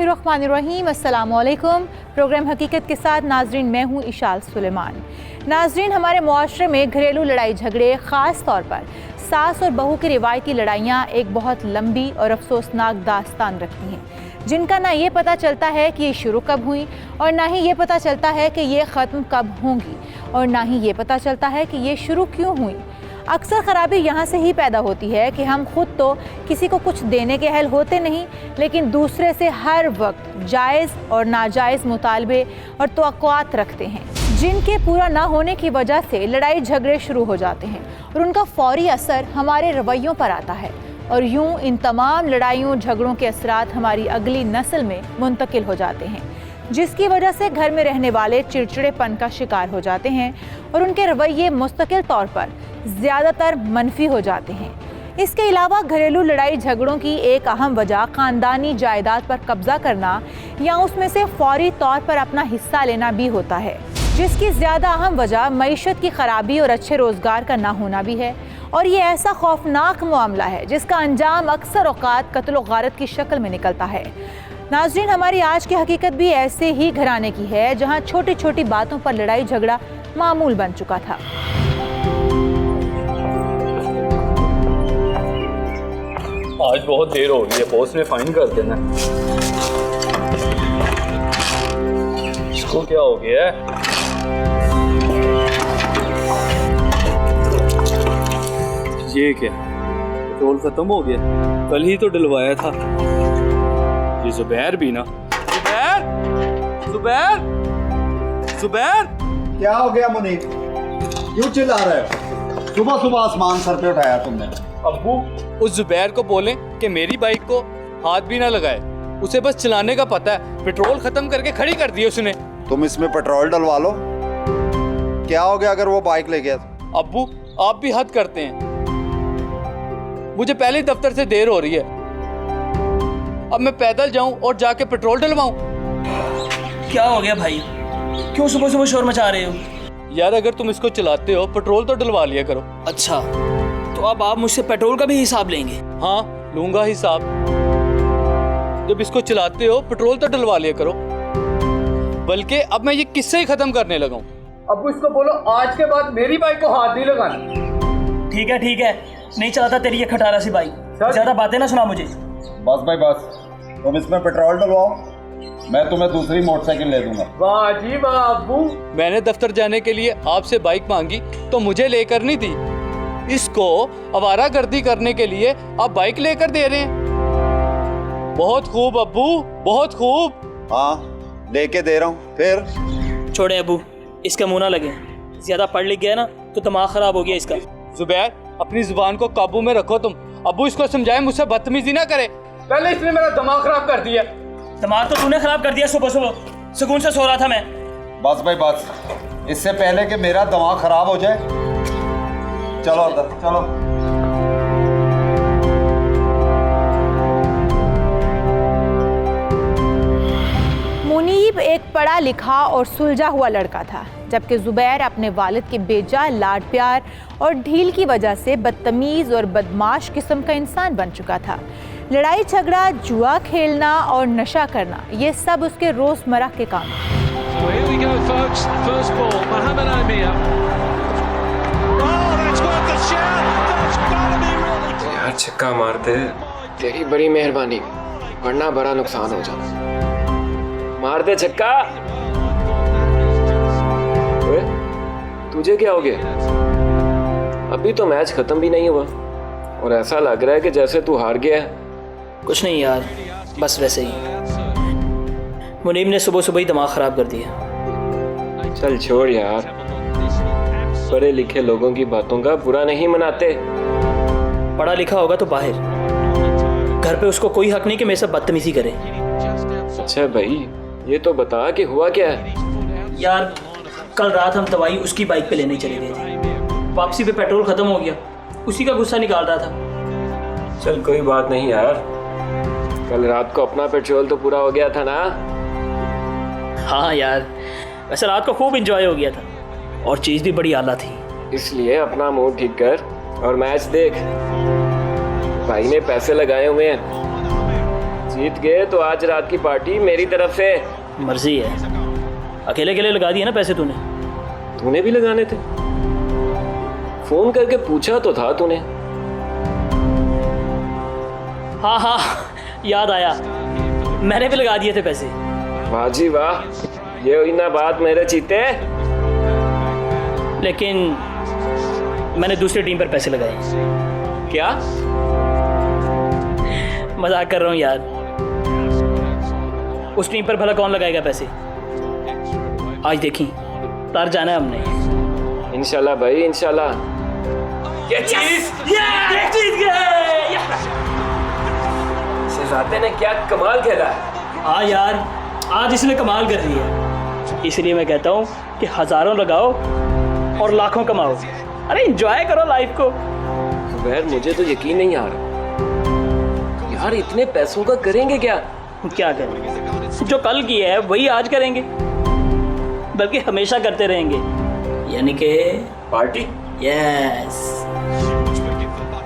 बिस्मिल्लाहिर्रहमानिर्रहीम। अस्सलामुअलैकुम। प्रोग्राम हकीकत के साथ नाजरीन, मैं हूँ इशाल सुलेमान। नाजरीन, हमारे मुआशरे में घरेलू लड़ाई झगड़े, ख़ास तौर पर सास और बहू की रिवायती लड़ाइयाँ एक बहुत लंबी और अफसोसनाक दास्तान रखती हैं, जिनका ना ये पता चलता है कि ये शुरू कब हुई और ना ही ये पता चलता है कि ये ख़त्म कब होंगी और ना ही ये पता चलता है कि ये शुरू क्यों हुई। अक्सर ख़राबी यहाँ से ही पैदा होती है कि हम खुद तो किसी को कुछ देने के अहल होते नहीं, लेकिन दूसरे से हर वक्त जायज़ और नाजायज़ मुतालबे और तवक्कुआत रखते हैं, जिनके पूरा ना होने की वजह से लड़ाई झगड़े शुरू हो जाते हैं और उनका फ़ौरी असर हमारे रवैयों पर आता है और यूँ इन तमाम लड़ाइयों झगड़ों के असरात हमारी अगली नस्ल में मुंतकिल हो जाते हैं, जिसकी वजह से घर में रहने वाले चिड़चिड़ेपन का शिकार हो जाते हैं और उनके रवैये मुस्तकिल तौर पर ज़्यादातर मनफी हो जाते हैं। इसके अलावा घरेलू लड़ाई झगड़ों की एक अहम वजह ख़ानदानी जायदाद पर कब्ज़ा करना या उसमें से फौरी तौर पर अपना हिस्सा लेना भी होता है, जिसकी ज़्यादा अहम वजह मईशत की ख़राबी और अच्छे रोज़गार का ना होना भी है। और ये ऐसा खौफनाक मामला है जिसका अंजाम अक्सर औक़ात कत्ल और गारत की शक्ल में निकलता है। नाज़रीन, हमारी आज की हकीकत भी ऐसे ही घराने की है जहाँ छोटी छोटी बातों पर लड़ाई झगड़ा मामूल बन चुका था। आज बहुत देर हो गई है, बॉस ने फाइन कर देना। इसको क्या हो गया है? ये क्या, पेट्रोल खत्म हो गया? कल ही तो डलवाया था। ये जुबैर भी ना। जुबैर, जुबैर, जुबैर! क्या हो गया मुनीर, क्यों चिल्ला रहे हो? सुबह सुबह आसमान सर पे उठाया तुमने। अब्बू, उस जुबैर को बोलें कि मेरी बाइक को हाथ भी ना लगाए, उसे बस चलाने का पता है। पेट्रोल खत्म करके खड़ी कर दी उसने। तुम इसमें पेट्रोल डलवा लो। क्या हो गया अगर वो बाइक ले गया? अब्बू, आप भी हद करते हैं। मुझे पहले दफ्तर से देर हो रही है, अब मैं पैदल जाऊं और जाके पेट्रोल डलवाऊं? क्या हो गया भाई, क्यों सुबह सुबह शोर मचा रहे हो? यार, अगर तुम इसको चलाते हो पेट्रोल तो डलवा लिया करो। अच्छा, तो अब आप मुझसे पेट्रोल का भी हिसाब लेंगे? हाँ, लूंगा हिसाब। जब इसको चलाते हो पेट्रोल तो डलवा लिया करो। बल्कि अब मैं ये किस्से ही खत्म करने लगा हूँ। अब इसको बोलो आज के बाद मेरी बाइक को हाथ नहीं लगाना। ठीक है, नहीं चलाता तेरी ये खटारा सी बाइक। ज्यादा बातें ना सुना मुझे। बस भाई बस, तुम इसमें पेट्रोल डलवाओ, मैं तुम्हें दूसरी मोटरसाइकिल ले दूंगा। वाह जी वाह अब्बू, मैंने दफ्तर जाने के लिए आपसे बाइक मांगी तो मुझे लेकर नहीं दी, इसको आवारागर्दी करने के लिए आप बाइक लेकर दे रहे हैं। बहुत खूब अब्बू, बहुत खूब। हाँ, लेके दे रहा हूँ। फिर छोड़े अब्बू, इसका मुंह ना लगे। ज्यादा पढ़ लिख गया ना तो दिमाग खराब हो गया इसका। जुबैर, अपनी जुबान को काबू में रखो तुम। अब्बू इसको समझाए मुझसे बदतमीजी ना करे। पहले इसने मेरा दिमाग खराब कर दिया। दिमाग तो तूने खराब कर दिया। सुबह सुबह सुकून से सो रहा था मैं। बस भाई बस, इससे पहले कि मेरा दिमाग खराब हो जाए, चलो अंदर चलो। मुनीब एक पढ़ा लिखा और सुलझा हुआ लड़का था, जबकि जुबैर अपने वालिद के बेजा लाड प्यार और ढील की वजह से बदतमीज और बदमाश किस्म का इंसान बन चुका था। लड़ाई झगड़ा, जुआ खेलना और नशा करना, ये सब उसके रोजमर्रा के काम। यार छक्का मार दे, तेरी बड़ी मेहरबानी, वरना बड़ा नुकसान हो जाता। मार दे छक्का। तुझे क्या हो गया? अभी तो मैच खत्म भी नहीं हुआ और ऐसा लग रहा है कि जैसे तू हार गया है। कुछ नहीं यार, बस वैसे ही। मुनीब ने सुबह सुबह ही दिमाग खराब कर दिया। चल छोड़ यार, पढ़े लिखे लोगों की बातों का बुरा नहीं मनाते। पढ़ा लिखा होगा तो बाहर, घर पे उसको कोई हक नहीं कि मेरे से बदतमीजी करे। अच्छा भाई, ये तो बता कि हुआ क्या है? यार, कल रात हम दवाई उसकी बाइक पे लेने चले गए थे। वापसी पे पेट्रोल खत्म हो गया, उसी का गुस्सा निकाल रहा था। चल कोई बात नहीं यार, कल रात को अपना पेट्रोल तो पूरा हो गया था ना? हाँ यार, वैसे रात को खूब एंजॉय हो गया था और चीज़ भी बड़ी आला थी। इसलिए अपना मूड ठीक कर और मैच देख। भाई ने पैसे लगाए हुए हैं, जीत गए तो आज रात की पार्टी मेरी तरफ से। मर्जी है, अकेले अकेले लगा दिए ना पैसे तूने। तूने भी लगाने थे, फोन करके पूछा तो था तूने। हाँ हाँ याद आया, मैंने भी लगा दिए थे पैसे। वाह जी वाह, ये हुई ना बात मेरे चीते। लेकिन मैंने दूसरी टीम पर पैसे लगाए। क्या? मजाक कर रहा हूँ यार, उस टीम पर भला कौन लगाएगा पैसे। आज देखी तार जाना है हमने। इंशाल्लाह भाई इंशाल्लाह। ये चीज जीत गए। शहजादे ने क्या कमाल खेला है। हाँ यार, आज इसने कमाल कर दी है। इसलिए मैं कहता हूँ कि हजारों लगाओ और लाखों कमाओ। अरे एंजॉय करो लाइफ को। जुबैर मुझे तो यकीन नहीं आ रहा यार, इतने पैसों का करेंगे क्या? क्या करेंगे? जो कल किया है वही आज करेंगे, बल्कि हमेशा करते रहेंगे। यानी कि पार्टी। यस।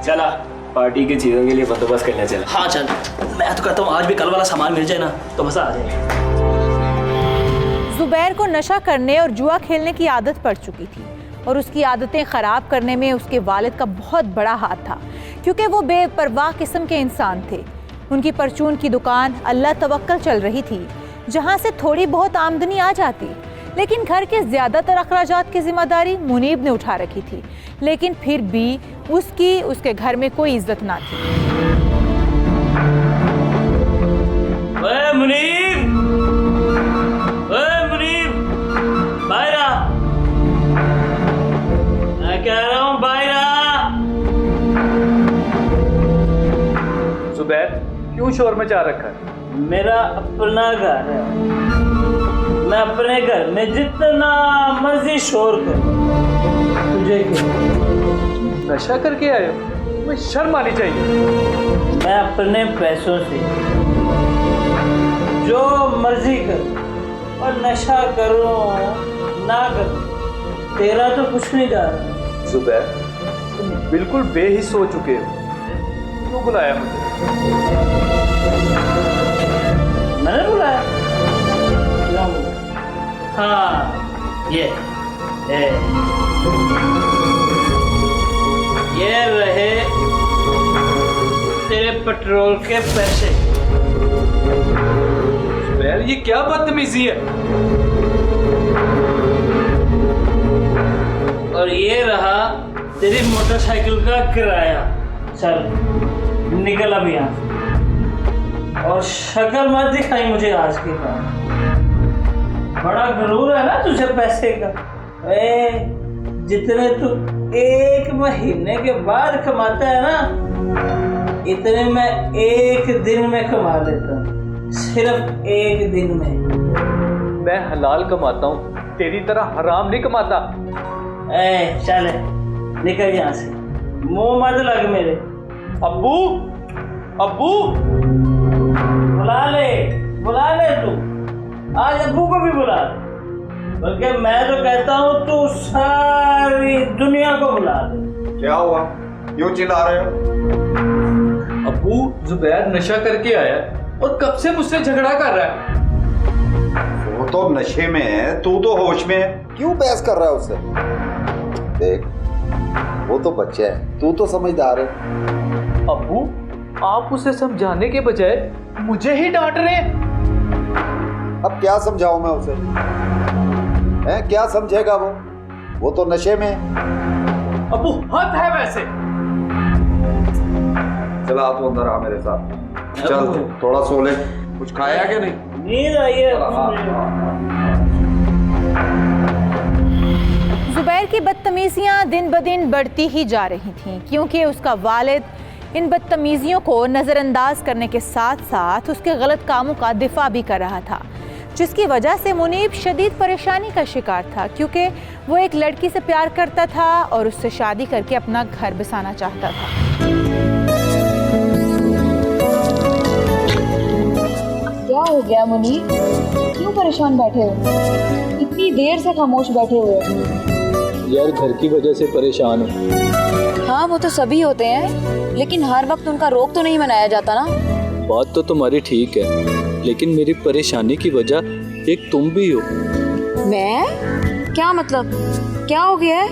चला पार्टी की चीजों के लिए बंदोबस्त करने चला। हाँ चल, मैं तो कहता हूँ आज भी कल वाला सामान मिल जाए ना तो मजा आ जाए। जुबैर को नशा करने और जुआ खेलने की आदत पड़ चुकी थी और उसकी आदतें ख़राब करने में उसके वालिद का बहुत बड़ा हाथ था, क्योंकि वो बेपरवाह किस्म के इंसान थे। उनकी परचून की दुकान अल्लाह तवक्कल चल रही थी, जहाँ से थोड़ी बहुत आमदनी आ जाती, लेकिन घर के ज़्यादातर अखराजात की जिम्मेदारी मुनीब ने उठा रखी थी। लेकिन फिर भी उसके घर में कोई इज्जत ना थी। ओए मुनीब, ओए मुनीब, बाहर आ। मैं कह रहा हूँ बाहर आ। जुबैर क्यों शोर मचा रखा है? मेरा अपना घर है, मैं अपने घर में जितना मर्जी शोर करूं, तुझे क्या? नशा करके आए हो? तुम्हें शर्म आनी चाहिए। मैं अपने पैसों से जो मर्जी करूं और नशा करूं ना करूं, तेरा तो कुछ नहीं जा रहा। जुबैर तुम बिल्कुल बेहिस हो चुके हो। क्यों बुलाया मुझे? मैंने बुलाया? हाँ ये रहे तेरे पेट्रोल के पैसे। जुबैर ये क्या बदतमीजी है? और ये रहा तेरी मोटरसाइकिल का किराया। चल निकल अब यहाँ से। और शक्ल मत दिखाई मुझे आज के बाद। बड़ा गुरूर है ना तुझे पैसे का। जितने तू एक महीने के बाद कमाता है ना, इतने मैं एक दिन में कमा लेता हूँ। सिर्फ एक दिन में। मैं हलाल कमाता हूँ, तेरी तरह हराम नहीं कमाता। चल निकल यहाँ से, मुंह मत लग मेरे। अब्बू, अब्बू, बुला ले तू। आज अब्बू को भी बुला ले, बल्कि मैं तो कहता हूँ तू सारी दुनिया को बुला दे। क्या हुआ, क्यों चिल्ला रहे हो? अब्बू जुबैर नशा करके आया और कब से मुझसे झगड़ा कर रहा है। वो तो नशे में है, तू तो होश में है, क्यों बहस कर रहा है उससे? देख वो तो बच्चा है, तू तो समझदार है। अब्बू आप उसे समझाने के बजाय मुझे ही डांट रहे हैं। अब क्या समझाऊं मैं उसे? है क्या समझेगा वो तो नशे में है। अब्बू हद है वैसे। चला तू अंदर आ मेरे साथ। चल थोड़ा सो ले। कुछ खाया कि नहीं? नींद आई है। जुबैर की बदतमीजियां दिन ब दिन बढ़ती ही जा रही थीं, क्योंकि उसका वालिद इन बदतमीजियों को नज़रअंदाज करने के साथ साथ उसके गलत कामों का दिफा भी कर रहा था, जिसकी वजह से मुनीब शदीद परेशानी का शिकार था, क्योंकि वो एक लड़की से प्यार करता था और उससे शादी करके अपना घर बसाना चाहता था। क्या हो गया मुनीब, क्यों परेशान बैठे हो? इतनी देर से खामोश बैठे हुए हो। यार घर की वजह से परेशान हूँ। हाँ वो तो सभी होते हैं, लेकिन हर वक्त उनका रोक तो नहीं मनाया जाता ना। बात तो तुम्हारी ठीक है, लेकिन मेरी परेशानी की वजह एक तुम भी हो। मैं? क्या मतलब? क्या हो गया है?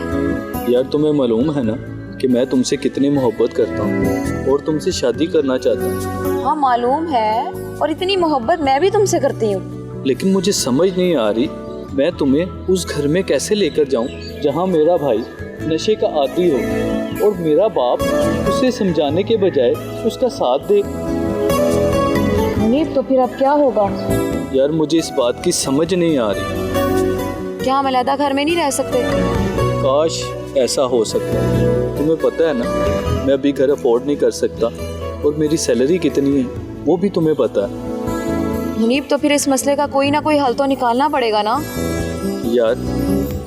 यार तुम्हें मालूम है ना कि मैं तुमसे कितनी मोहब्बत करता हूँ और तुमसे शादी करना चाहता हूँ। हाँ मालूम है, और इतनी मोहब्बत मैं भी तुमसे करती हूँ। लेकिन मुझे समझ नहीं आ रही मैं तुम्हें उस घर में कैसे लेकर जाऊं जहां मेरा भाई नशे का आदी हो और मेरा बाप उसे समझाने के बजाय उसका साथ दे। मुनीब, तो फिर अब क्या होगा? यार मुझे इस बात की समझ नहीं आ रही। क्या हम अलग घर में नहीं रह सकते? काश ऐसा हो सकता। तुम्हें पता है ना मैं अभी घर अफोर्ड नहीं कर सकता और मेरी सैलरी कितनी है वो भी तुम्हें पता है। मुनीब, तो फिर इस मसले का कोई ना कोई हल तो निकालना पड़ेगा ना। यार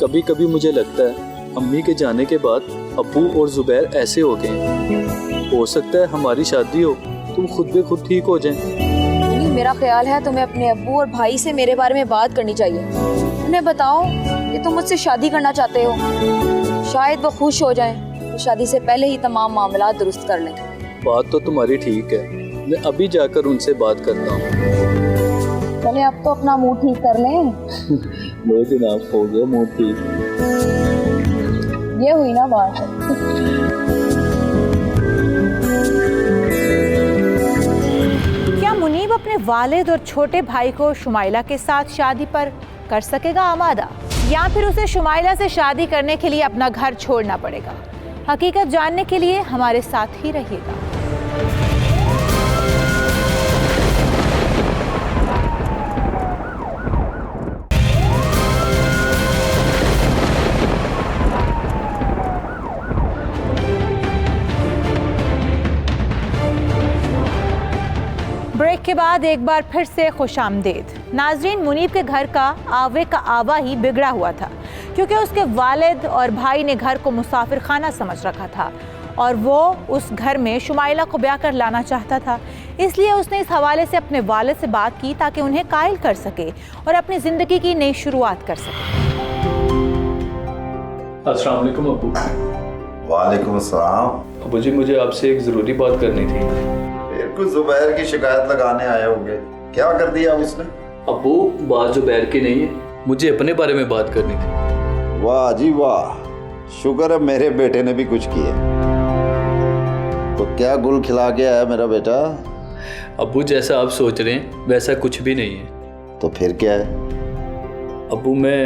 कभी कभी मुझे लगता है अम्मी के जाने के बाद अब्बू और जुबैर ऐसे हो गए। हो सकता है हमारी शादी हो तुम खुद भी खुद ठीक हो जाएं। मुनीब, मेरा ख्याल है तुम्हें अपने अब्बू और भाई से मेरे बारे में बात करनी चाहिए। उन्हें बताओ कि तुम मुझसे शादी करना चाहते हो, शायद वो खुश हो जाएं, तो शादी से पहले ही तमाम मामला दुरुस्त कर लें। बात तो तुम्हारी ठीक है, मैं अभी जाकर उनसे बात करता हूँ। पहले अब तो अपना मुंह ठीक कर लें। 2 दिन आप हो गए मुँह ठीक। ये हुई ना बात। क्या मुनीब अपने वालिद और छोटे भाई को शुमाइला के साथ शादी पर कर सकेगा आमादा, या फिर उसे शुमाइला से शादी करने के लिए अपना घर छोड़ना पड़ेगा? हकीकत जानने के लिए हमारे साथ ही रहिएगा। ब्रेक के बाद एक बार फिर से खुशामदीद। नाजरीन, मुनीब के घर का आवा ही बिगड़ा हुआ था क्योंकि उसके वालिद और भाई ने घर को मुसाफिर खाना समझ रखा था और वो उस घर में शुमाइला को ब्याह कर लाना चाहता था। इसलिए उसने इस हवाले से अपने वालिद से बात की ताकि उन्हें कायल कर सके और अपनी ज़िंदगी की नई शुरुआत कर सके। अस्सलाम वालेकुम अब्बू। वालेकुम अस्सलाम। अब्बू जी मुझे आपसे एक ज़रूरी बात करनी थी। फिर कुछ जुबैर की शिकायत लगाने आए होंगे, क्या कर दिया उसने? अब्बू बात जुबैर की नहीं है, मुझे अपने बारे में बात करनी थी। वाह जी वाह, शुक्र है मेरे बेटे ने भी कुछ किया। तो क्या गुल खिला के आया मेरा बेटा? अब्बू जैसा आप सोच रहे हैं वैसा कुछ भी नहीं है। तो फिर क्या है? अब्बू मैं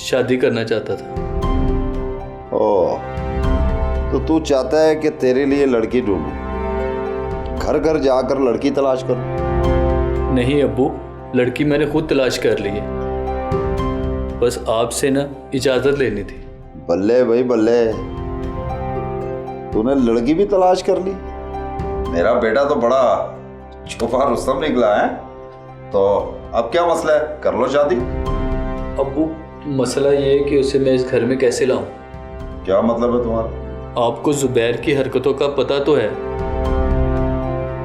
शादी करना चाहता था। ओह, तो तू चाहता है कि तेरे लिए लड़की ढूंढूं, घर घर जाकर लड़की तलाश करूं? नहीं अब्बू, लड़की मैंने खुद तलाश कर ली है, बस आपसे ना इजाज़त लेनी थी। बल्ले भाई बल्ले, तूने लड़की भी तलाश कर ली। मेरा बेटा तो बड़ा छुपा रुस्तम निकला है। तो अब क्या मसला है, कर लो शादी। अब्बू मसला ये है कि उसे मैं इस घर में कैसे लाऊं? क्या मतलब है तुम्हारा? आपको जुबैर की हरकतों का पता तो है,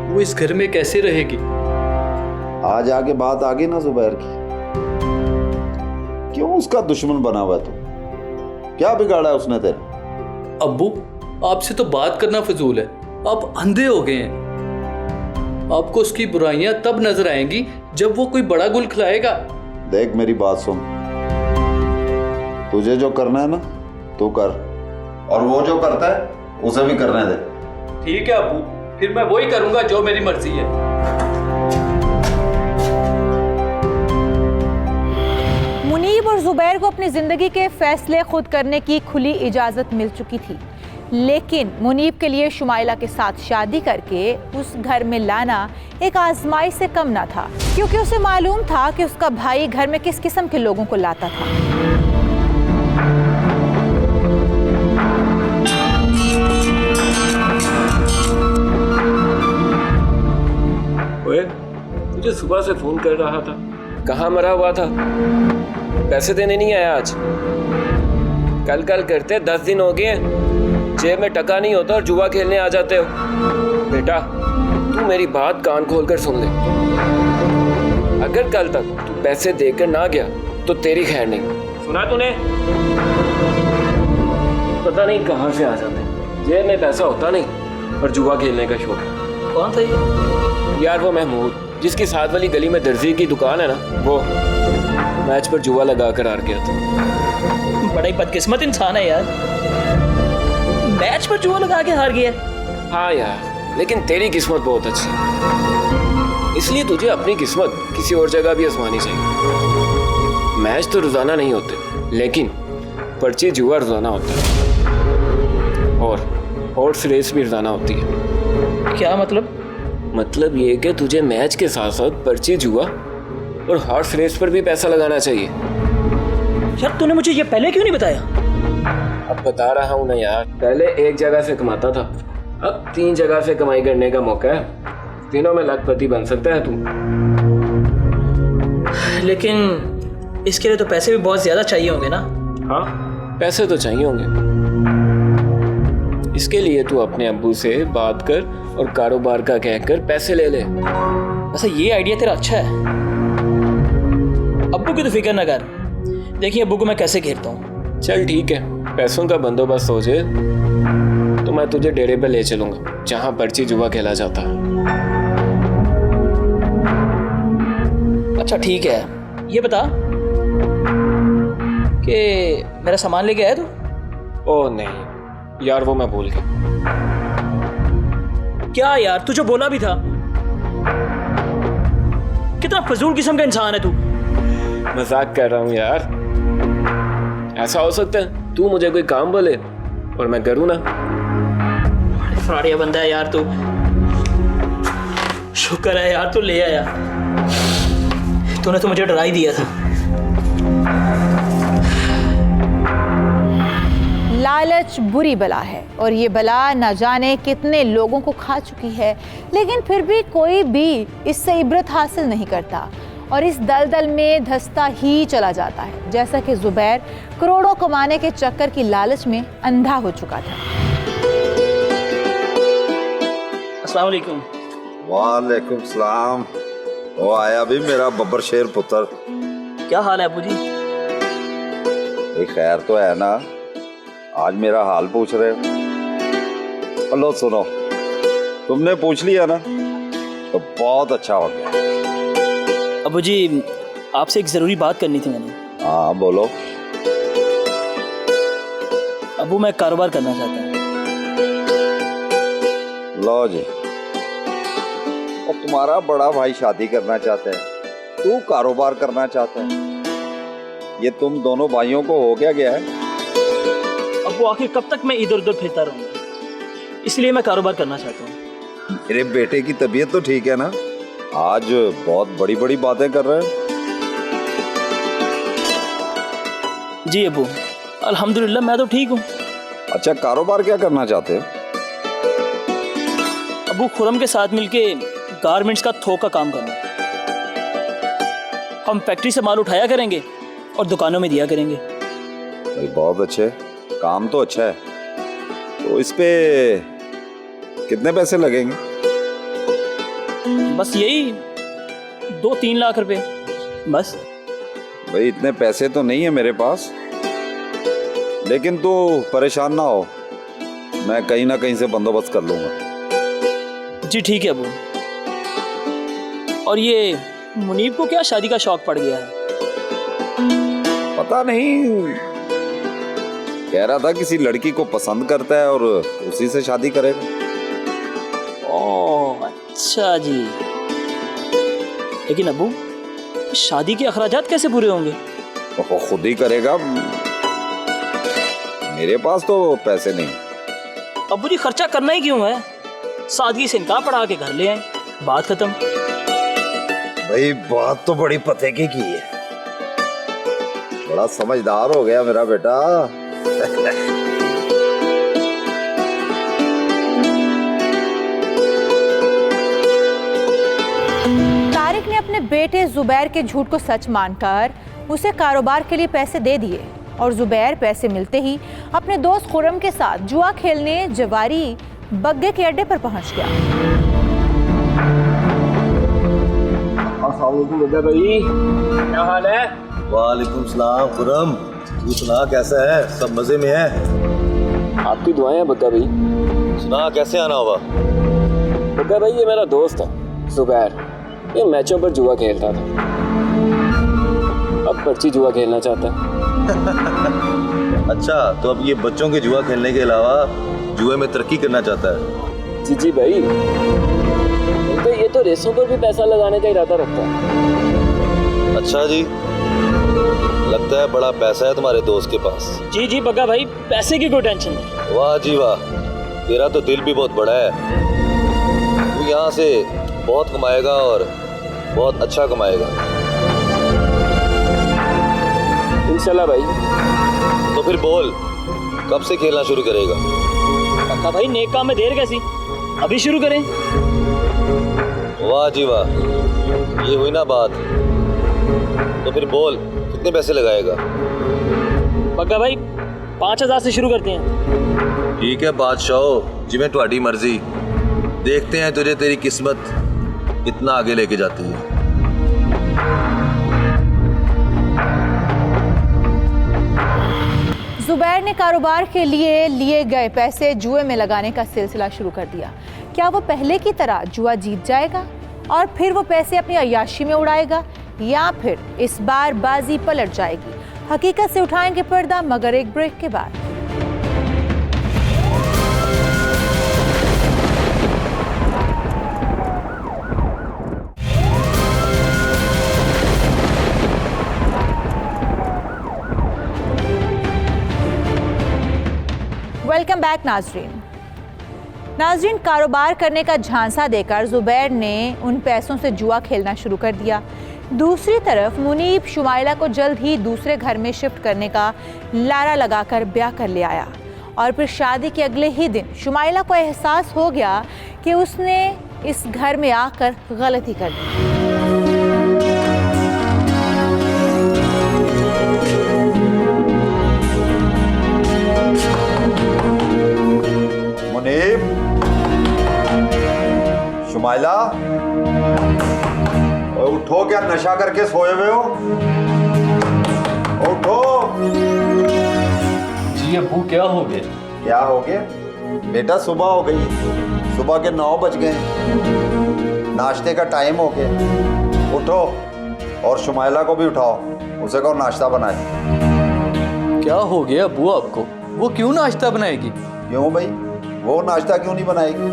वो इस घर में कैसे रहेगी? आज आके बात आ गई ना जुबैर की, क्यों उसका दुश्मन बना हुआ तू? क्या बिगाड़ा है उसने तेरा? अब्बू आपसे तो बात करना फजूल है, आप अंधे हो गए हैं। आपको उसकी बुराइयां तब नजर आएंगी जब वो कोई बड़ा गुल खिलाएगा। देख मेरी बात सुन, तुझे जो करना है ना तू कर, और वो जो करता है उसे भी करने दे। ठीक है अब्बू, फिर मैं वही करूंगा जो मेरी मर्जी है। मुनीब और जुबैर को अपनी ज़िंदगी के फैसले खुद करने की खुली इजाज़त मिल चुकी थी, लेकिन मुनीब के लिए शुमाइला के साथ शादी करके उस घर में लाना एक आजमाइश से कम ना था, क्योंकि उसे मालूम था कि उसका भाई घर में किस किस्म के लोगों को लाता था। ओए, तुझे सुबह से फोन कर रहा था, कहाँ मरा हुआ था? पैसे देने नहीं आया आज? कल कल करते 10 दिन हो गए, जेब में टका नहीं होता और जुआ खेलने आ जाते हो। बेटा तू मेरी बात कान खोल कर सुन ले, अगर कल तक तू पैसे देकर ना गया तो तेरी खैर नहीं। सुना तूने? पता नहीं कहाँ से आ जाते, जेब में पैसा होता नहीं और जुआ खेलने का शौक है। कौन था यार वो महमूद जिसकी साथ वाली गली में दर्जी की दुकान है ना, वो मैच पर जुआ लगा कर हार गया था। बड़ा ही बदकिस्मत इंसान है यार, मैच पर जुआ लगा के हार गया। हाँ यार, लेकिन तेरी किस्मत बहुत अच्छी है, इसलिए तुझे अपनी किस्मत किसी और जगह भी आजमानी चाहिए। मैच तो रोजाना नहीं होते, लेकिन पर्ची जुआ रोजाना होता है, और हॉर्स रेस भी रोजाना होती है। क्या मतलब? मतलब ये कि तुझे मैच के साथ साथ पर्ची जुआ और हॉर्स रेस पर भी पैसा लगाना चाहिए। यार तूने मुझे ये पहले क्यों नहीं बताया? अब बता रहा हूँ ना यार, पहले एक जगह से कमाता था, अब 3 जगह से कमाई करने का मौका है। तीनों में लखपति बन सकता है तू। लेकिन इसके लिए तो पैसे भी बहुत ज्यादा चाहिए होंगे ना? हाँ, पैसे तो चाहिए होंगे। इसके लिए तू अपने अब्बू से बात कर और कारोबार का कहकर पैसे ले ले। वैसे ये आइडिया तेरा अच्छा है। अब्बू की तो फिक्र ना कर, देखिए अब्बू को मैं कैसे घेरता हूँ। चल ठीक है, पैसों का बंदोबस्त हो जाए तो मैं तुझे डेरे पे ले चलूंगा जहाँ पर्ची जुआ खेला जाता है। अच्छा ठीक है, ये बता कि मेरा सामान लेके आया तू? ओह नहीं यार, वो मैं भूल गया। क्या यार, तुझे बोला भी था। कितना फजूल किस्म का इंसान है तू। मजाक कर रहा हूँ यार, ऐसा हो सकता है तू मुझे कोई काम बोले और मैं करूँ ना। फ्रॉडिया बंदा है यार तू। शुक्र है यार तू ले आया, तूने तो मुझे डरा ही दिया था। लालच बुरी बला है और ये बला ना जाने कितने लोगों को खा चुकी है, लेकिन फिर भी कोई भी इससे इबरत हासिल नहीं करता और इस दलदल में धंसता ही चला जाता है, जैसा कि जुबैर करोड़ों कमाने के चक्कर की लालच में अंधा हो चुका था। अस्सलाम वालेकुम। वालेकुम सलाम। वो आया भी मेरा बब्बर शेर पुत्र। क्या हाल है अबू जी? एक खैर तो है ना, आज मेरा हाल पूछ रहे हो। लो सुनो, तुमने पूछ लिया ना तो बहुत अच्छा हो गया। अबू जी आपसे एक ज़रूरी बात करनी थी मैंने। हाँ बोलो। अबू मैं कारोबार करना चाहता हूँ। लो जी, और तुम्हारा बड़ा भाई शादी करना चाहता है, तू कारोबार करना चाहता है, ये तुम दोनों भाइयों को हो गया है। अब वो आखिर कब तक मैं इधर उधर फिरता रहूँगा, इसलिए मैं कारोबार करना चाहता हूँ। मेरे बेटे की तबीयत तो ठीक है ना? आज बहुत बड़ी बड़ी बातें कर रहे हैं। जी अबू अल्हम्दुलिल्लाह मैं तो ठीक हूँ। अच्छा, कारोबार क्या करना चाहते हो? अबू खुरम के साथ मिलके गारमेंट्स का थोक का काम करना। हम फैक्ट्री से माल उठाया करेंगे और दुकानों में दिया करेंगे। भाई बहुत अच्छे, काम तो अच्छा है। तो इस पे कितने पैसे लगेंगे? बस यही 2-3 लाख रुपए बस। भाई इतने पैसे तो नहीं है मेरे पास, लेकिन तू परेशान ना हो, मैं कहीं ना कहीं से बंदोबस्त कर लूंगा। जी ठीक है अबू। और ये मुनीब को क्या शादी का शौक पड़ गया है? पता नहीं, कह रहा था किसी लड़की को पसंद करता है और उसी से शादी करेगा। ओह अच्छा जी। लेकिन अबू शादी के अखराजात कैसे पूरे होंगे? वो खुद ही करेगा, मेरे पास तो पैसे नहीं। अबू जी खर्चा करना ही क्यों है? सादगी से निकाह पढ़ा के घर ले आए, बात खत्म। भाई बात तो बड़ी पते की है, बड़ा समझदार हो गया मेरा बेटा। तारिक ने अपने बेटे जुबैर के झूठ को सच मानकर उसे कारोबार के लिए पैसे दे दिए और जुबैर पैसे मिलते ही अपने दोस्त खुरम के साथ जुआ खेलने जवारी बग्गे के अड्डे पर पहुंच गया। भाई क्या हाल है? वालेकुम सलाम खुरम, तू सुना कैसा है? सब मजे में है? आपकी दुआएं हैं बग्गा भाई। सुना कैसे आना हुआ? बग्गा भाई ये मेरा दोस्त है जुबैर ये मैचों पर जुआ खेलता था, अब पर्ची जुआ खेलना चाहता है। अच्छा, तो अब ये बच्चों के जुआ खेलने के अलावा जुए में तरक्की करना चाहता है। जी भाई, तो ये तो रेसों पर भी पैसा लगाने का इरादा रखता है। अच्छा जी, लगता है बड़ा पैसा है तुम्हारे दोस्त के पास। जी बग्गा भाई, पैसे की कोई टेंशन नहीं। वाह जी वाह, तेरा तो दिल भी बहुत बड़ा है। तू यहाँ से बहुत कमाएगा और बहुत अच्छा कमाएगा इंशाल्लाह भाई। तो फिर बोल, कब से खेलना शुरू करेगा? बग्गा भाई, नेक काम में देर कैसी, अभी शुरू करें। वाह जी वाह, ये हुई ना बात। तो फिर बोल, कितने पैसे लगाएगा? बग्गा भाई, 5000 से शुरू करते हैं। ठीक है बादशाह, जिवें तुम्हारी मर्जी। देखते हैं तुझे तेरी किस्मत कितना आगे लेके जाती है। जुबैर ने कारोबार के लिए गए पैसे जुए में लगाने का सिलसिला शुरू कर दिया। क्या वो पहले की तरह जुआ जीत जाएगा और फिर वो पैसे अपनी अय्याशी में उड़ाएगा, या फिर इस बार बाजी पलट जाएगी? हकीकत से उठाएंगे पर्दा, मगर एक ब्रेक के बाद। वेलकम बैक नाजरीन, कारोबार करने का झांसा देकर जुबैर ने उन पैसों से जुआ खेलना शुरू कर दिया। दूसरी तरफ मुनीब शुमाइला को जल्द ही दूसरे घर में शिफ्ट करने का लारा लगाकर ब्याह कर ले आया, और फिर शादी के अगले ही दिन शुमाइला को एहसास हो गया कि उसने इस घर में आकर गलती कर दी। मुनीब, शुमाइला, उठो, क्या नशा करके सोए हुए हो? उठो। जी अब्बू, क्या हो गया? क्या हो गया बेटा? सुबह हो गई, सुबह के 9 बज गए, नाश्ते का टाइम हो गया। उठो और शुमाइला को भी उठाओ, उसे कहो नाश्ता बनाए। क्या हो गया अब्बू आपको? वो क्यों नाश्ता बनाएगी? क्यों भाई, वो नाश्ता क्यों नहीं बनाएगी?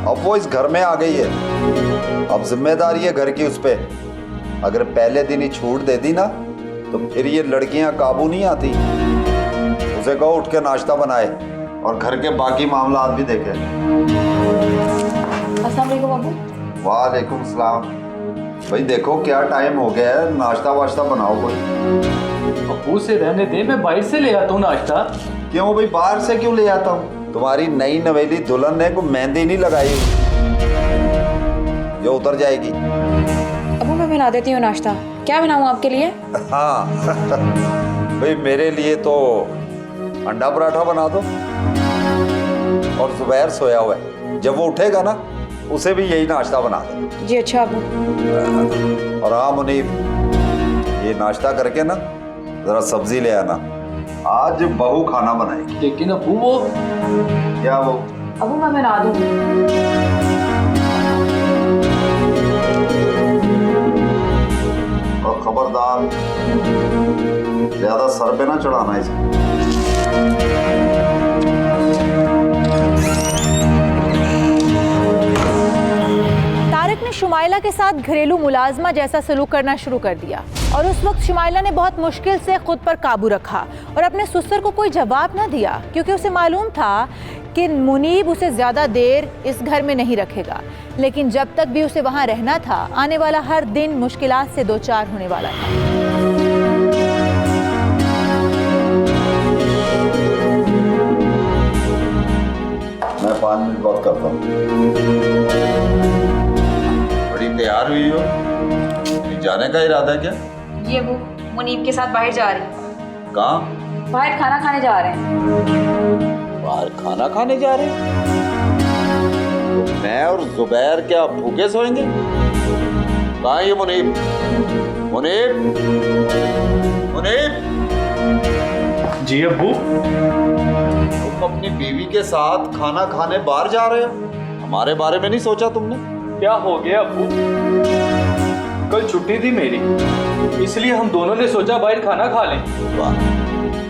अब वो इस घर में आ गई है, अब जिम्मेदारी है घर की उस पे। अगर पहले दिन ही छूट दे दी ना तो फिर ये लड़कियां काबू नहीं आती। उसे कहो उठ के नाश्ता बनाए और घर के बाकी मामला भी देखे। अस्सलाम वालेकुम अब्बू। वालेकुम सलाम। भाई देखो क्या टाइम हो गया है, नाश्ता वाश्ता बनाओ कोई। अब्बू से रहने दे, मैं बाहर से ले आता हूँ नाश्ता। क्यों भाई, बाहर से क्यों ले आता हूँ? तुम्हारी नई नवेली दुल्हन ने कोई मेहंदी नहीं लगाई जो उतर जाएगी। अब्बू मैं बना देती हूँ नाश्ता। क्या बनाऊँ आपके लिए? हाँ भाई, मेरे लिए तो अंडा पराठा बना दो। और जुबैर सोया हुआ है, जब वो उठेगा ना उसे भी यही नाश्ता बना दो। जी अच्छा अब्बू। और हाँ मुनीब, ये नाश्ता करके ना जरा सब्जी ले आना, आज बहू खाना बनाएगी। लेकिन अब्बू वो क्या वो? अब्बू मैं बना दूँ। और खबरदार ज्यादा सर पे ना चढ़ाना इसे। तारिक ने शुमाइला के साथ घरेलू मुलाजमा जैसा सलूक करना शुरू कर दिया, और उस वक्त शुमाइला ने बहुत मुश्किल से खुद पर काबू रखा और अपने ससुर को कोई जवाब न दिया, क्योंकि उसे मालूम था कि मुनीब उसे ज़्यादा देर इस घर में नहीं रखेगा। लेकिन जब तक भी उसे वहाँ रहना था, आने वाला हर दिन मुश्किलात से दो चार होने वाला था। मैं 5 मिनट बात करता हूँ। बड़ी तैयार हुई हो, जाने का इरादा है क्या? ये वो मुनीब के साथ बाहर जा रही। कहाँ? बाहर खाना खाने जा रहे हैं। बाहर खाना खाने जा रहे हैं? तो मैं और जुबैर क्या भूखे सोएंगे? कहाँ है ये मुनीब? मुनीब, मुनीब। जी अब्बू। तुम अपनी बीवी के साथ खाना खाने बाहर जा रहे हो, हमारे बारे में नहीं सोचा तुमने? क्या हो गया अब्बू? कल छुट्टी थी मेरी, इसलिए हम दोनों ने सोचा बाहर खाना खा लें। वाह,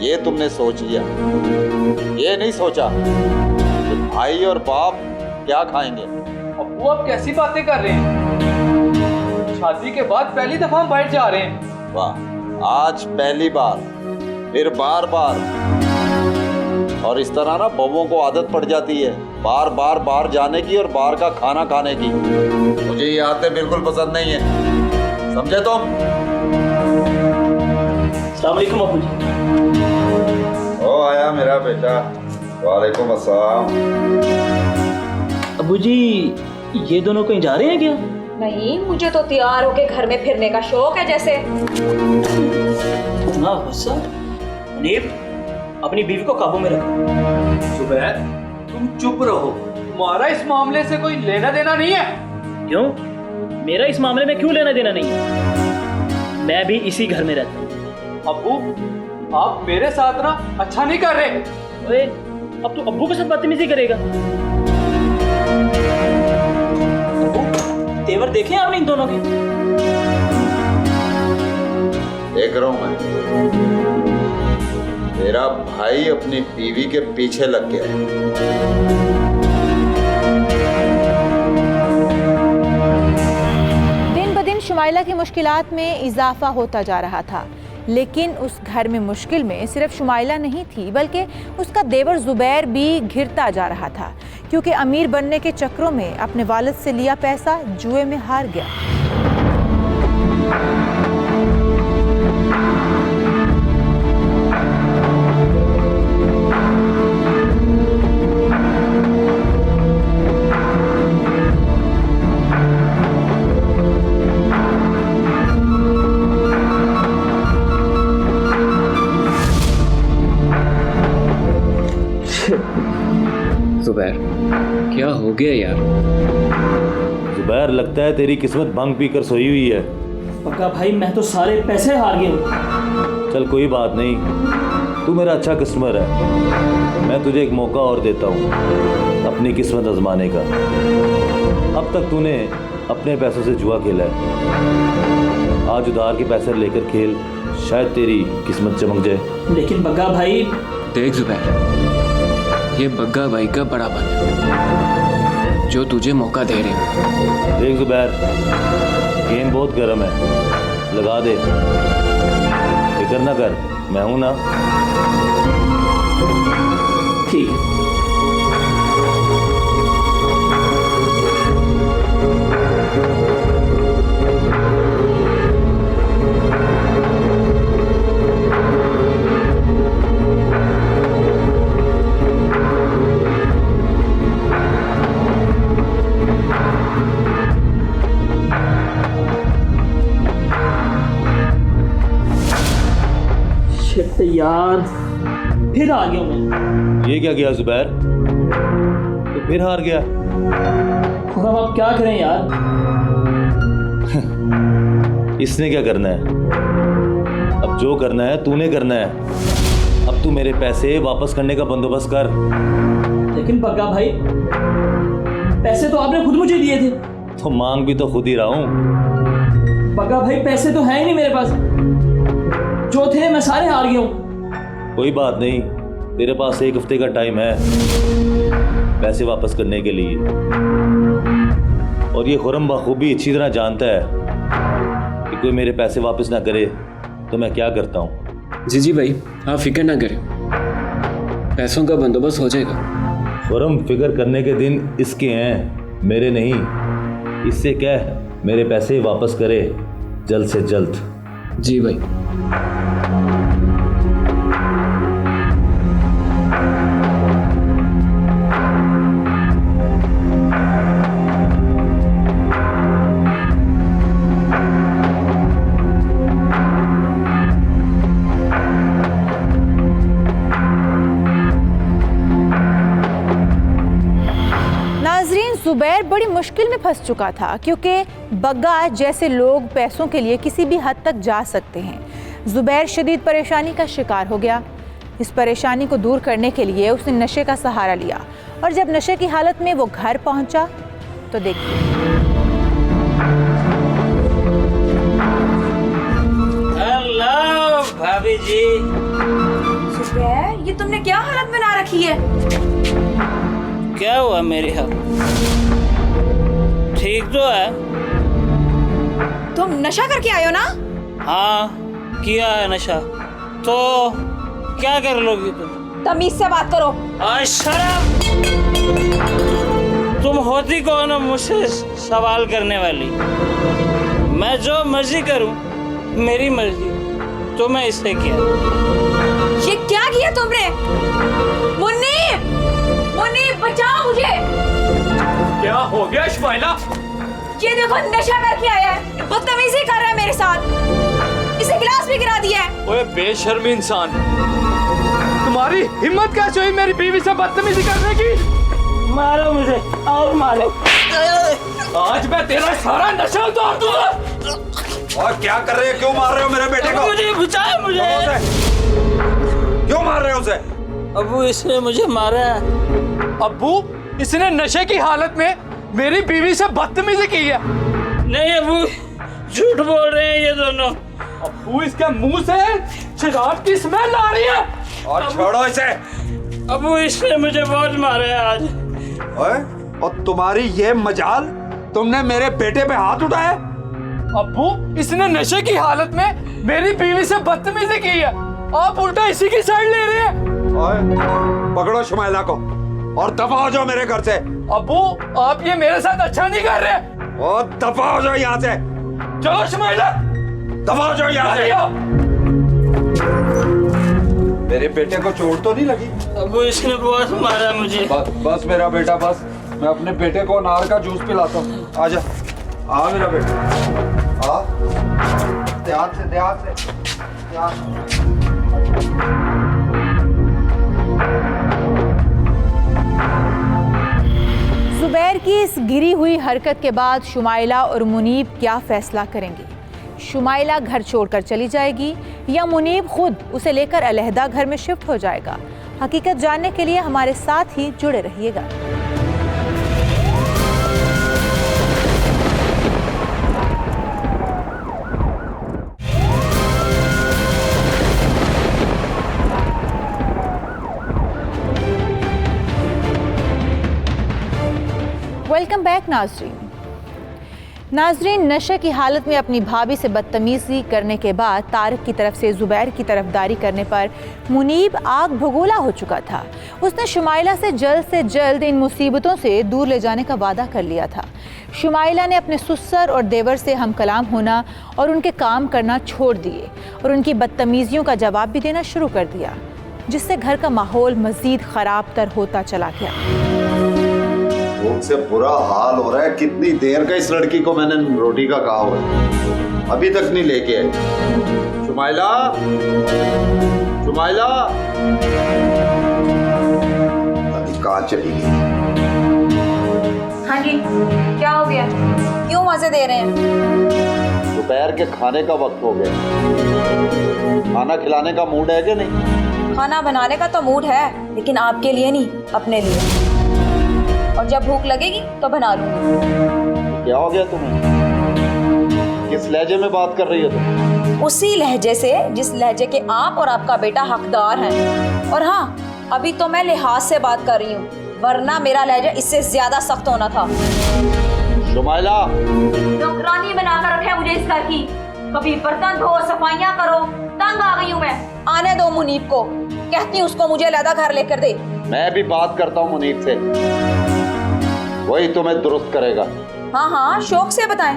ये तुमने सोच लिया। ये नहीं सोचा कि भाई और बाप क्या खाएंगे। अब्बू आप कैसी बातें कर रहे हैं? शादी के बाद पहली दफा हम बाहर जा रहे हैं। वाह, आज पहली बार, फिर बार बार। और इस तरह ना बबुओं को आदत पड़ जाती है बार बार बाहर जाने की और बाहर का खाना खाने की। मुझे ये आदतें बिल्कुल पसंद नहीं है, समझे तुम? अस्सलाम वालेकुम अब्बू जी। ओ आया मेरा बेटा। वालेकुम अस्सलाम। अब्बू जी ये दोनों कहीं जा रहे हैं क्या? नहीं, मुझे तो तैयार होके घर में फिरने का शौक है जैसे। ना गुस्सा मुनीब, अपनी बीवी को काबू में रखो। जुबैर तुम चुप रहो, तुम्हारा इस मामले से कोई लेना देना नहीं है। क्यों? मेरा इस मामले में क्यों लेना देना नहीं है? मैं भी इसी घर में रहता हूँ। अब्बू आप मेरे साथ ना अच्छा नहीं कर रहे। ओए, अब तू अब्बू के साथ बदतमीजी करेगा? अब्बू तेवर देखे आपने इन दोनों के? देख रहा हूं मैं। मेरा भाई अपनी बीवी के पीछे लग गया है। दिन ब दिन शुमाइला की मुश्किलात में इजाफा होता जा रहा था, लेकिन उस घर में मुश्किल में सिर्फ शुमाइला नहीं थी, बल्कि उसका देवर जुबैर भी घिरता जा रहा था, क्योंकि अमीर बनने के चक्रों में अपने वालिद से लिया पैसा जुए में हार गया। जुबैर क्या हो गया यार? जुबैर लगता है तेरी किस्मत भंग पीकर सोई हुई है। पक्का भाई, मैं तो सारे पैसे हार गया हूँ। चल कोई बात नहीं, तू मेरा अच्छा कस्टमर है। मैं तुझे एक मौका और देता हूँ अपनी किस्मत आजमाने का। अब तक तूने अपने पैसों से जुआ खेला है, आज उधार के पैसे लेकर खेल, शायद तेरी किस्मत चमक जाए। लेकिन बग्गा भाई। देख जुबैर, ये बग्गा भाई का बड़ा बन है जो तुझे मौका दे रहे हो। देख जुबैर, गेम बहुत गर्म है, लगा दे, फिक्र ना कर, मैं हूं ना। ठीक है। यार फिर आ गया मैं। ये क्या किया जुबैर, तो फिर हार गया? अब आप क्या करें यार? इसने क्या करना है? अब जो करना है तूने करना है। अब तू मेरे पैसे वापस करने का बंदोबस्त कर। लेकिन बग्गा भाई, पैसे तो आपने खुद मुझे दिए थे। तो मांग भी तो खुद ही रहा हूं। बग्गा भाई, पैसे तो है ही नहीं मेरे पास, जो थे मैं सारे हार गया हूँ। कोई बात नहीं, तेरे पास 1 हफ्ते का टाइम है पैसे वापस करने के लिए। और ये खुरम बखूबी अच्छी तरह जानता है कि कोई मेरे पैसे वापस ना करे तो मैं क्या करता हूँ। जी भाई, आप फिक्र ना करें, पैसों का बंदोबस्त हो जाएगा। खुरम, फिक्र करने के दिन इसके हैं, मेरे नहीं। इससे कह मेरे पैसे वापस करे जल्द से जल्द। जी भाई। जुबैर बड़ी मुश्किल में फंस चुका था, क्योंकि बग्गा जैसे लोग पैसों के लिए किसी भी हद तक जा सकते हैं। जुबैर शदीद परेशानी का शिकार हो गया। इस परेशानी को दूर करने के लिए उसने नशे का सहारा लिया, और जब नशे की हालत में वो घर पहुंचा तो देखिए। भाभी जी, जुबैर, ये तुमने क्या हालत बना रखी है? क्या हुआ मेरी हालत? ठीक तो है। तुम नशा करके आए हो ना? हाँ, किया है नशा। तो क्या कर लोगी तुम? तमीज से बात करो। शराब! तुम होती कौन हो मुझसे सवाल करने वाली? मैं जो मर्जी करूं, मेरी मर्जी, तो मैं इससे क्या? ये क्या किया तुमने? मुन्नी, मुन्नी बचाओ मुझे। क्या हो गया शुमाइला? ये देखो नशा करके आया है, बदतमीजी कर रहा है मेरे साथ, इसे गिलास भी गिरा दिया है। ओए बेशर्मी इंसान, तुम्हारी हिम्मत कैसे हुई मेरी बीवी से बदतमीजी करने की? मारो मुझे और मारो। आज मैं तेरा सारा नशा उतार दूंगा। और क्या कर रहे हो? क्यों मार रहे हो मेरे बेटे को? मुझे बचाए, मुझे। क्यों मार रहे हो उसे? अबू, इसने मुझे मारा है। अब्बू, इसने नशे की हालत में मेरी बीवी से बदतमीजी की है। नहीं अबू, झूठ बोल रहे हैं ये दोनों। अब्बू, इसके मुंह से शराब की स्मेल आ रही है। और छोड़ो इसे। अबू, इसने मुझे बहुत मारा है आज। ओए, और तुम्हारी ये मजाल, तुमने मेरे बेटे पे हाथ उठाया? अब्बू, इसने नशे की हालत में मेरी बीवी से बदतमीजी की है, आप उल्टा इसी की साइड ले रहे हैं। ओए, पकड़ो शुमाइला को और दफा हो जाओ मेरे घर से। अब्बू, आप ये मेरे साथ अच्छा नहीं कर रहे। और दफा हो जाओ यहाँ से। चलो शुमाइला, दफा हो जाओ यहाँ से। मेरे बेटे को चोट तो नहीं लगी? अबू, इसने बहुत मारा मुझे। बस मेरा बेटा, बस। मैं अपने बेटे को अनार का जूस पिलाता हूँ। आजा, आ मेरा बेटा, आ। ध्यान से, ध्यान से, ध्यान से। जुबैर की इस गिरी हुई हरकत के बाद शुमाइला और मुनीब क्या फैसला करेंगे? शुमाइला घर छोड़कर चली जाएगी या मुनीब खुद उसे लेकर अलहदा घर में शिफ्ट हो जाएगा? हकीकत जानने के लिए हमारे साथ ही जुड़े रहिएगा। वेलकम बैक नाजरीन, नशे की हालत में अपनी भाभी से बदतमीजी करने के बाद तारिक की तरफ से जुबैर की तरफदारी करने पर मुनीब आग भगोला हो चुका था। उसने शुमाइला से जल्द इन मुसीबतों से दूर ले जाने का वादा कर लिया था। शुमाइला ने अपने सुसर और देवर से हम कलाम होना और उनके काम करना छोड़ दिए और उनकी बदतमीजियों का जवाब भी देना शुरू कर दिया, जिससे घर का माहौल मज़ीद ख़राब तर होता चला गया। भूख से बुरा हाल हो रहा है। कितनी देर का इस लड़की को मैंने रोटी का कहा हुआ है, अभी तक नहीं लेके आई। शुमाइला, शुमाइला, अभी कहाँ चली गई? हाँ जी, क्या हो गया? क्यों मजे दे रहे हैं? दोपहर के खाने का वक्त हो गया। खाना खिलाने का मूड है कि नहीं? खाना बनाने का तो मूड है, लेकिन आपके लिए नहीं, अपने लिए। और जब भूख लगेगी तो बना लूंगी। क्या हो गया तुम्हें? किस लहजे में बात कर रही हो तुम? उसी लहजे से जिस लहजे के आप और आपका बेटा हकदार हैं। और हाँ, अभी तो मैं लिहाज से बात कर रही हूँ, वरना मेरा लहजा इससे ज्यादा सख्त होना था। शुमाइला, नौकरानी बनाकर रखे मुझे इस घर की। कभी बर्तन धो, सफाइयाँ करो, तंग आ गई हूँ मैं। आने दो मुनीब को, कहती हूँ उसको मुझे अलग घर लेकर दे। मैं भी बात करता हूँ मुनीब से, वही तुम्हें दुरुस्त करेगा। हाँ हाँ, शौक से बताएं,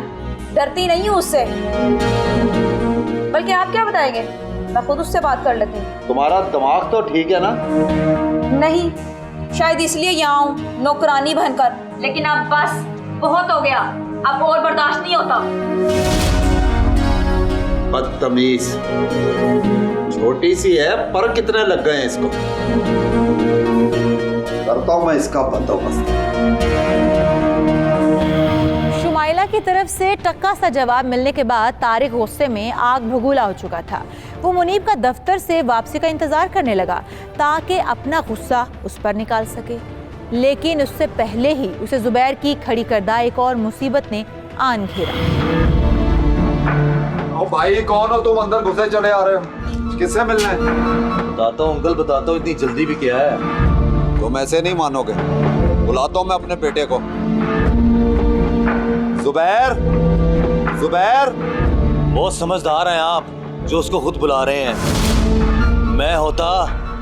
डरती नहीं हूँ उससे। बल्कि आप क्या बताएंगे, मैं खुद उससे बात कर लेती हूँ। तुम्हारा दिमाग तो ठीक है ना? नहीं, शायद इसलिए यहाँ हूँ नौकरानी बनकर। लेकिन अब बस बहुत हो गया, अब और बर्दाश्त नहीं होता। बदतमीज, छोटी सी है पर कितने लग गए हैं इसको। करता हूँ मैं इसका बंदोबस्त। शुमाइला की तरफ से टक्का सा जवाब मिलने के बाद तारिक गुस्से में आग भगोला हो चुका था। वो मुनीब का दफ्तर से वापसी का इंतजार करने लगा ताकि अपना गुस्सा उस पर निकाल सके, लेकिन उससे पहले ही उसे जुबैर की खड़ी करदा एक और मुसीबत ने आन घेरा। ओ भाई, कौन हो तुम? अंदर घुसे चले आ रहे हो। किससे मिलना है? बताता हूँ अंकल, बताता हूँ, इतनी जल्दी भी क्या है। तुम ऐसे नहीं मानोगे, बुलाता हूँ मैं अपने बेटे को। जुबैर, जुबैर। बहुत समझदार हैं आप जो उसको खुद बुला रहे हैं। मैं होता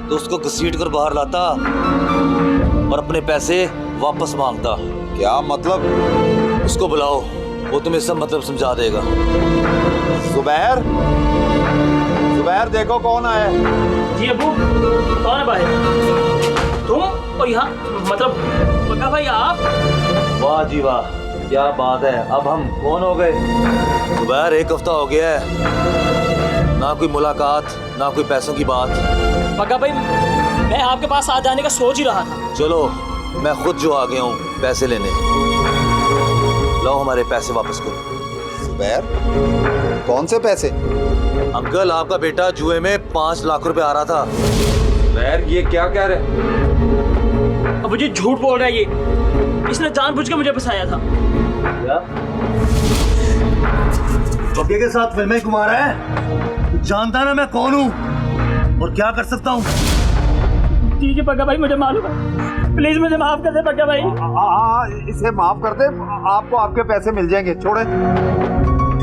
तो उसको घसीट कर बाहर लाता और अपने पैसे वापस मांगता। क्या मतलब? उसको बुलाओ, वो तुम्हें सब मतलब समझा देगा। जुबैर, जुबैर देखो कौन आया है। जी अबू, कौन है भाई? तुम और यहाँ मतलब पक्का भाई आप? वाह जी वाह, क्या बात है। अब हम कौन हो गए? जुबैर, 1 हफ्ता हो गया है, ना कोई मुलाकात, ना कोई पैसों की बात। पक्का भाई, मैं आपके पास आ जाने का सोच ही रहा था। चलो, मैं खुद जो आ गया हूँ पैसे लेने। लाओ हमारे पैसे वापस करो। जुबैर, कौन से पैसे? अंकल, आपका बेटा जुए में 5 लाख रुपए आ रहा था। जुबैर, ये क्या कह रहे? अब मुझे झूठ बोल रहा है ये। इसने जानबूझ के मुझे फंसाया था। क्या? बग्गे के साथ फिल्में घुमा रहा है? जानता ना मैं कौन हूँ और क्या कर सकता हूँ। ठीक है पक्का भाई, मुझे मालूम है। प्लीज मुझे माफ कर दे पक्का भाई। हाँ, इसे माफ कर दे, आपको आपके पैसे मिल जाएंगे। छोड़े।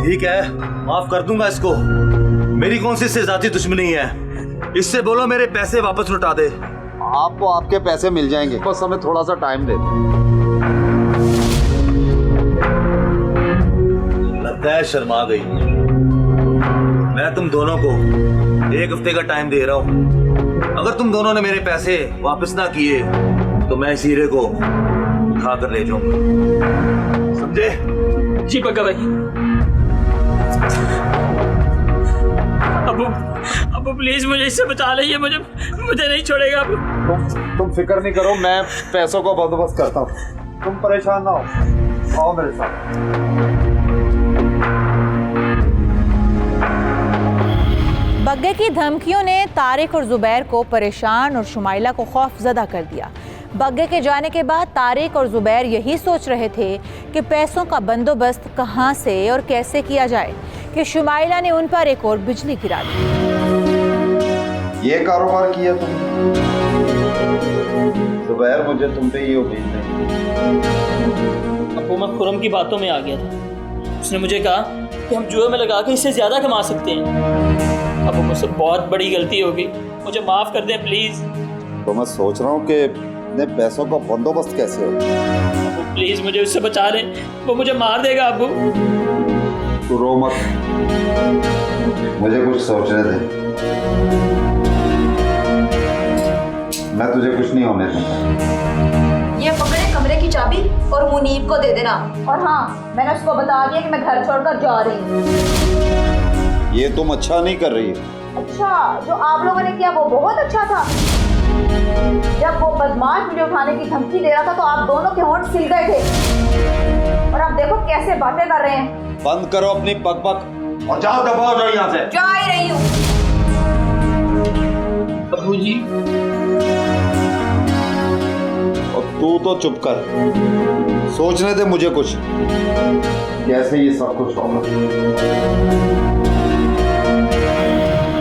ठीक है, माफ कर दूंगा इसको। मेरी कौन सी इससे जाती दुश्मनी है? इससे बोलो मेरे पैसे वापस लौटा दे। आपको आपके पैसे मिल जाएंगे, बस हमें थोड़ा सा टाइम दे। लगता है शर्मा गई। मैं तुम दोनों को 1 हफ्ते का टाइम दे रहा हूँ। अगर तुम दोनों ने मेरे पैसे वापस ना किए तो मैं इस हीरे को उठा कर ले जाऊंगा, समझे? जी पक्का भाई। अबू प्लीज मुझे इससे बचा लीजिए, मुझे नहीं छोड़ेगा अबू। तुम फिक्र नहीं करो, मैं पैसों का बंदोबस्त करता हूँ। तुम परेशान ना हो, आओ मेरे साथ। बग्गे की धमकियों ने तारिक और जुबैर को परेशान और शुमाइला को खौफजदा कर दिया। बग्गे के जाने के बाद तारिक और जुबैर यही सोच रहे थे कि पैसों का बंदोबस्त कहां से और कैसे किया जाए कि शुमाइला ने उन पर एक और बिजली गिरा दी। ये कारोबार किया तुम? जुबैर, मुझे तुम पे ये उम्मीद नहीं। अबू, मैं खुरम की बातों में आ गया था। उसने मुझे कहा कि हम जुए में लगा के इससे ज्यादा कमा सकते हैं। अब मुझसे बहुत बड़ी गलती होगी, मुझे माफ कर दें प्लीज। तो मैं सोच रहा हूँ कि इतने पैसों का बंदोबस्त कैसे हो। अबू प्लीज मुझे उससे बचा लें, वो मुझे मार देगा अबू। तू रो मत, मुझे कुछ सोचने दे। मैं तुझे कुछ नहीं होने दूंगा। ये पकड़े कमरे की चाबी और मुनीब को दे देना। और हाँ, मैंने उसको बता दिया कि मैं घर छोड़कर जा रही हूँ। ये तुम अच्छा नहीं कर रही है। अच्छा, जो आप लोगों ने किया वो बहुत अच्छा था। जब वो बदमाश मुझे उठाने की धमकी दे रहा था तो आप दोनों के होंठ सिल गए थे। और आप देखो कैसे बातें कर रहे हैं। बंद करो अपनी पक और जाओ, दबाओ जाओ यहाँ से। जा ही रही हूँ। अबू जी। और तू तो चुप कर, सोचने दे मुझे कुछ, कैसे ये सब कुछ होगा।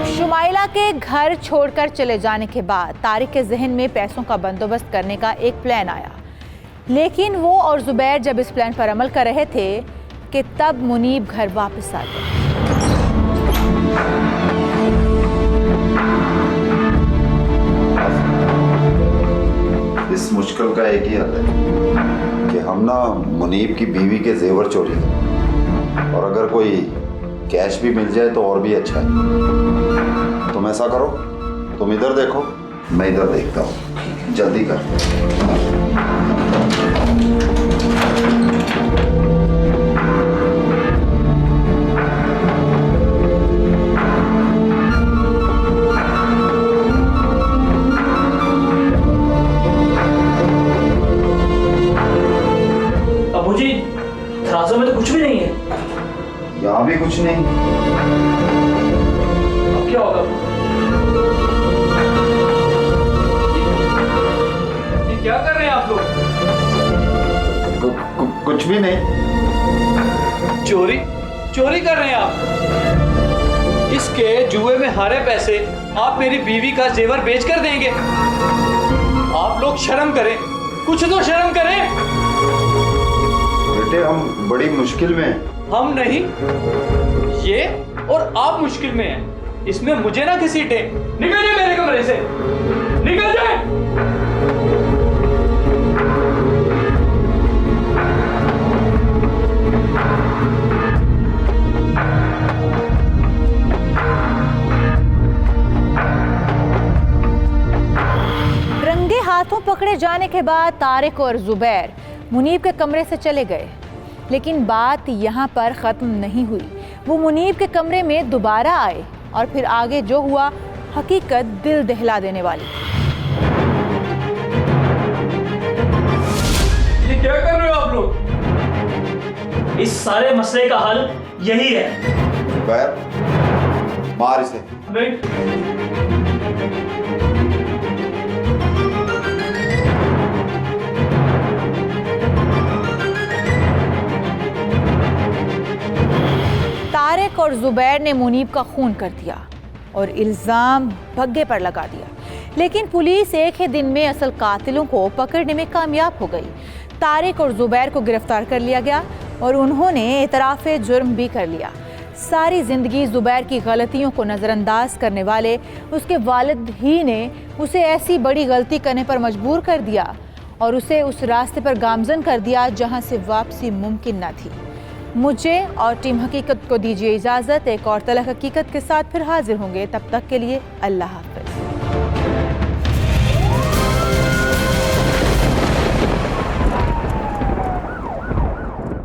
शुमाइला के घर छोड़कर चले जाने के बाद तारिक के जहन में पैसों का बंदोबस्त करने का एक प्लान आया, लेकिन वो और जुबैर जब इस प्लान पर अमल कर रहे थे कि तब मुनीब घर वापस आ गए। इस मुश्किल का एक ही हल है कि हम ना मुनीब की बीवी के जेवर चोरी करें, और अगर कोई कैश भी मिल जाए तो और भी अच्छा है। तुम ऐसा करो, तुम इधर देखो, मैं इधर देखता हूँ। जल्दी कर। अबू जी, तराजू में तो कुछ भी नहीं है। यहाँ भी कुछ नहीं। अब क्या होगा? ये क्या कर रहे हैं आप लोग? कुछ भी नहीं। चोरी कर रहे हैं आप? इसके जुए में हारे पैसे आप मेरी बीवी का जेवर बेच कर देंगे? आप लोग शर्म करें, कुछ तो शर्म करें। बेटे हम बड़ी मुश्किल में हैं। हम नहीं, ये और आप मुश्किल में हैं। इसमें मुझे ना घसीटे। निकल जाए मेरे कमरे से, निकल जाए। रंगे हाथों पकड़े जाने के बाद तारिक और जुबैर मुनीब के कमरे से चले गए, लेकिन बात यहाँ पर ख़त्म नहीं हुई। वो मुनीब के कमरे में दोबारा आए और फिर आगे जो हुआ हकीकत दिल दहला देने वाली। ये क्या कर रहे हो आप लोग? इस सारे मसले का हल यही है। जुबैर मार इसे। नहीं, तारिक और जुबैर ने मुनीब का खून कर दिया और इल्ज़ाम भग्गे पर लगा दिया, लेकिन पुलिस एक ही दिन में असल कातिलों को पकड़ने में कामयाब हो गई। तारिक और जुबैर को गिरफ्तार कर लिया गया और उन्होंने एतराफ़े जुर्म भी कर लिया। सारी ज़िंदगी जुबैर की गलतियों को नज़रअंदाज करने वाले उसके वालिद ही ने उसे ऐसी बड़ी गलती करने पर मजबूर कर दिया और उसे उस रास्ते पर गामज़न कर दिया जहां से वापसी मुमकिन न थी। मुझे और टीम हकीकत को दीजिए इजाज़त। एक और तलख हकीकत के साथ फिर हाजिर होंगे, तब तक के लिए अल्लाह हाफ़िज़।